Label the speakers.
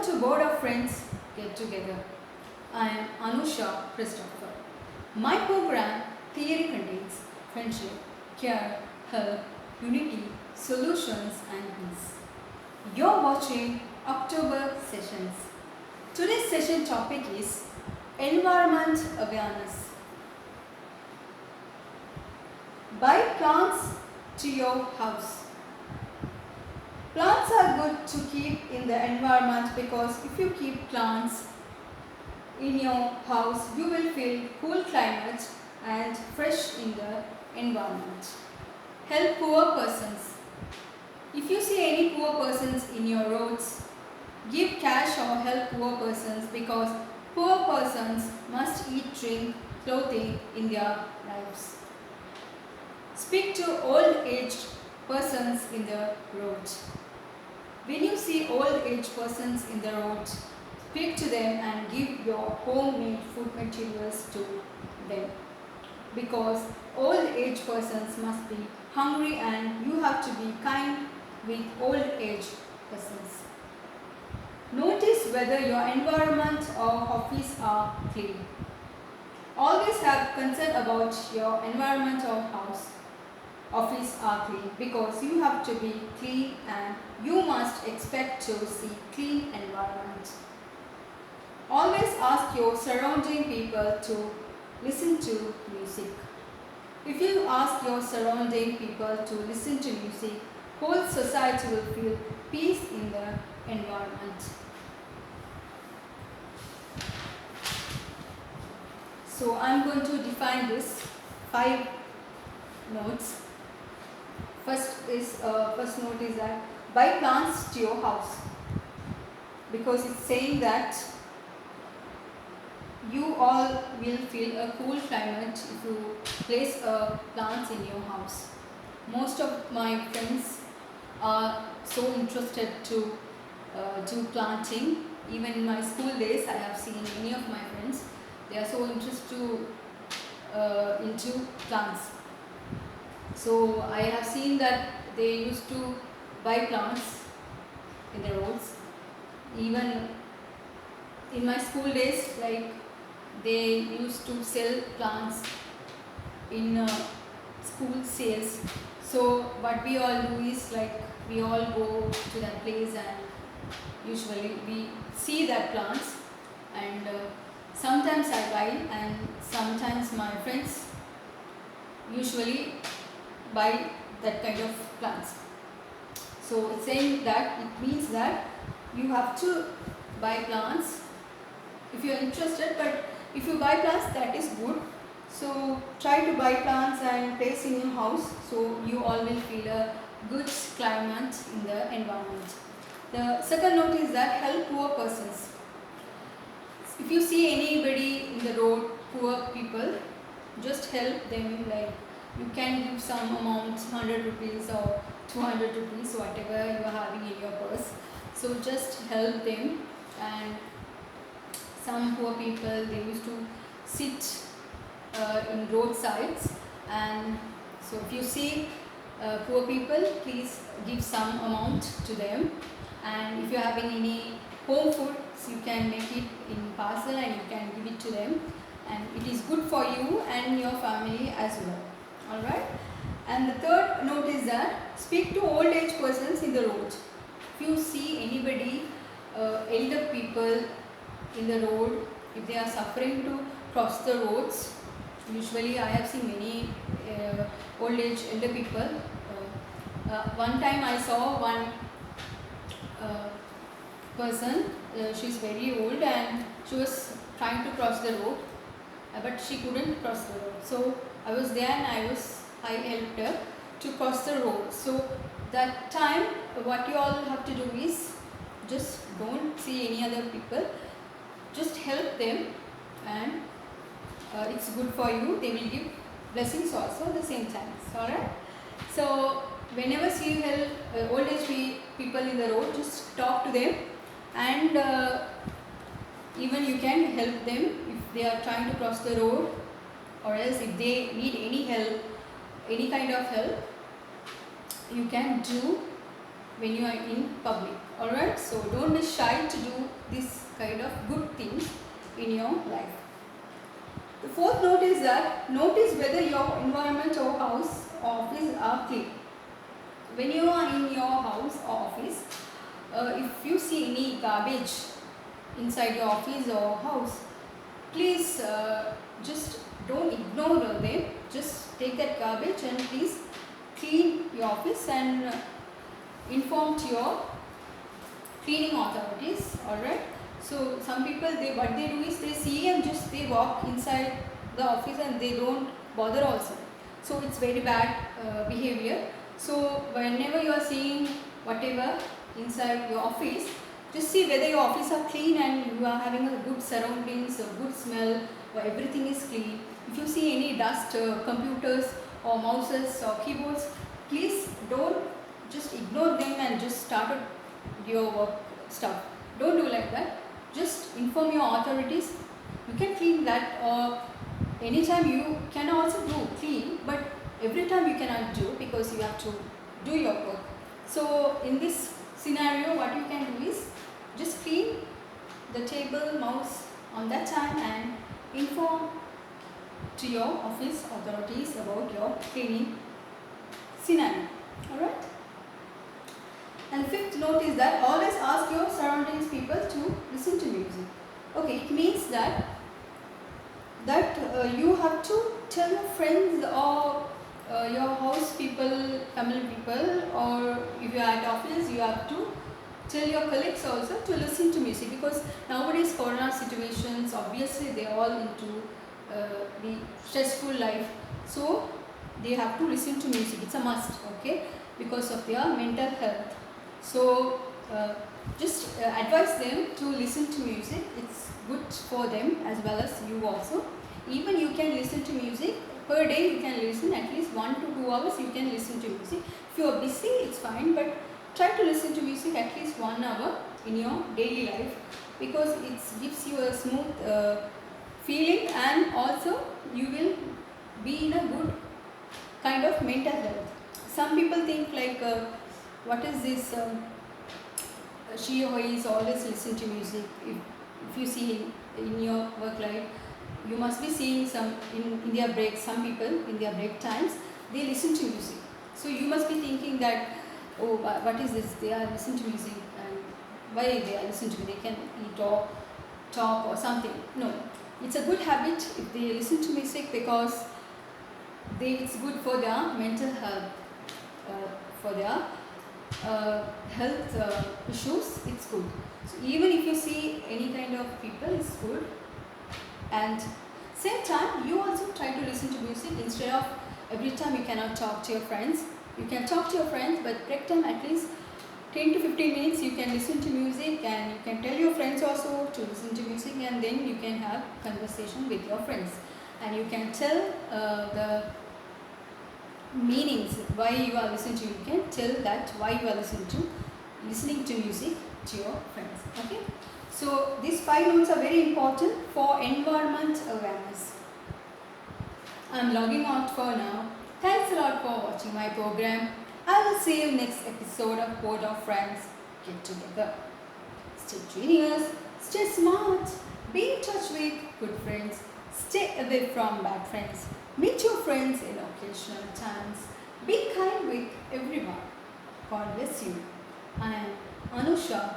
Speaker 1: to Board of Friends Get Together. I am Anusha Christopher. My program theory contains friendship, care, help, unity, solutions and peace. You're watching October Sessions. Today's session topic is Environment Awareness. Buy plants to your house. Plants are good to keep in the environment because if you keep plants in your house, you will feel cool climate and fresh in the environment. Help poor persons. If you see any poor persons in your roads, give cash or help poor persons because poor persons must eat, drink, clothing in their lives. Speak to old-aged persons in the road. When you see old-aged persons in the road, speak to them and give your homemade food materials to them. Because old-aged persons must be hungry and you have to be kind with old-aged persons. Notice whether your environment or office are clean. Always have concern about your environment or house. Office are clean because you have to be clean and you must expect to see clean environment. Always ask your surrounding people to listen to music. If you ask your surrounding people to listen to music, whole society will feel peace in the environment. So I am going to define this 5 notes. First note is that buy plants to your house because it's saying that you all will feel a cool climate if you place plants in your house. Most of my friends are so interested to do planting. Even in my school days, I have seen many of my friends. They are so interested into plants. So I have seen that they used to buy plants in the roads. Even in my school days, like they used to sell plants in school sales. So what we all do is like we all go to that place and usually we see that plants and sometimes I buy and sometimes my friends usually buy that kind of plants. So it's saying that it means that you have to buy plants if you are interested, but if you buy plants that is good. So try to buy plants and place in your house so you all will feel a good climate in the environment. The second note is that help poor persons. If you see anybody in the road, poor people, just help them. Like you can give some amount, 100 rupees or 200 rupees, whatever you are having in your purse. So just help them. And some poor people, they used to sit in roadsides, and so if you see poor people, please give some amount to them. And if you are having any home food, you can make it in parcel and you can give it to them, and it is good for you and your family as well. Alright. And the third note is that speak to old age persons in the road. If you see anybody, elder people in the road, if they are suffering to cross the roads, usually I have seen many old age elder people. One time I saw one person, she is very old and she was trying to cross the road, but she couldn't cross the road. So I was there and I helped her to cross the road. So that time what you all have to do is just don't see any other people, just help them, and it's good for you. They will give blessings also at the same time. Alright. So whenever you help old age people in the road, just talk to them, and even you can help them if they are trying to cross the road, or else if they need any help, any kind of help, you can do when you are in public. Alright, so don't be shy to do this kind of good things in your life. The fourth note is that notice whether your environment or house or office are clean. When you are in your house or office, if you see any garbage inside your office or house, please just don't ignore them. Just take that garbage and please clean your office and inform to your cleaning authorities. Alright, so some people, what they do is they see and just they walk inside the office and they don't bother also. So it's very bad behavior. So whenever you are seeing whatever inside your office, just see whether your office are clean and you are having a good surroundings, a good smell, or everything is clean. If you see any dust, computers or mouses or keyboards, please don't just ignore them and just start your work stuff. Don't do like that. Just inform your authorities. You can clean that, or anytime you can also do clean, but every time you cannot do because you have to do your work. So in this scenario, what you can do is just clean the table, mouse on that time and inform to your office authorities about your cleaning scenario. Alright. And fifth note is that always ask your surroundings people to listen to music. Okay, it means that you have to tell your friends or your house people, family people, or if you are at office, you have to tell your colleagues also to listen to music, because nowadays corona situations, obviously they are all into the stressful life, so they have to listen to music. It's a must, okay, because of their mental health. So just advise them to listen to music. It's good for them as well as you also. Even you can listen to music per day. You can listen at least 1 to 2 hours. You can listen to music. If you are busy, it's fine, but try to listen to music at least 1 hour in your daily life, because it gives you a smooth feeling, and also you will be in a good kind of mental health. Some people think like, what is this? She or he is always listening to music. If you see in your work life, you must be seeing some in their breaks. Some people in their break times they listen to music. So you must be thinking that, oh, what is this? They are listening to music, and why they are listening to it? They can eat or talk or something. No, it's a good habit if they listen to music, because it's good for their mental health, for their health issues. It's good. So even if you see any kind of people, it's good. And same time, you also try to listen to music instead of every time you cannot talk to your friends. You can talk to your friends, but break time at least 10 to 15 minutes you can listen to music, and you can tell your friends also to listen to music, and then you can have conversation with your friends, and you can tell the meanings why you are listening to. You can tell that why you are listening to music to your friends. Okay, so these 5 notes are very important for environment awareness. I am logging out for now. Thanks a lot for watching my program. I will see you next episode of Board of Friends Get Together. Stay genius, stay smart, be in touch with good friends, stay away from bad friends, meet your friends in occasional times, be kind with everyone. God bless you. I am Anusha,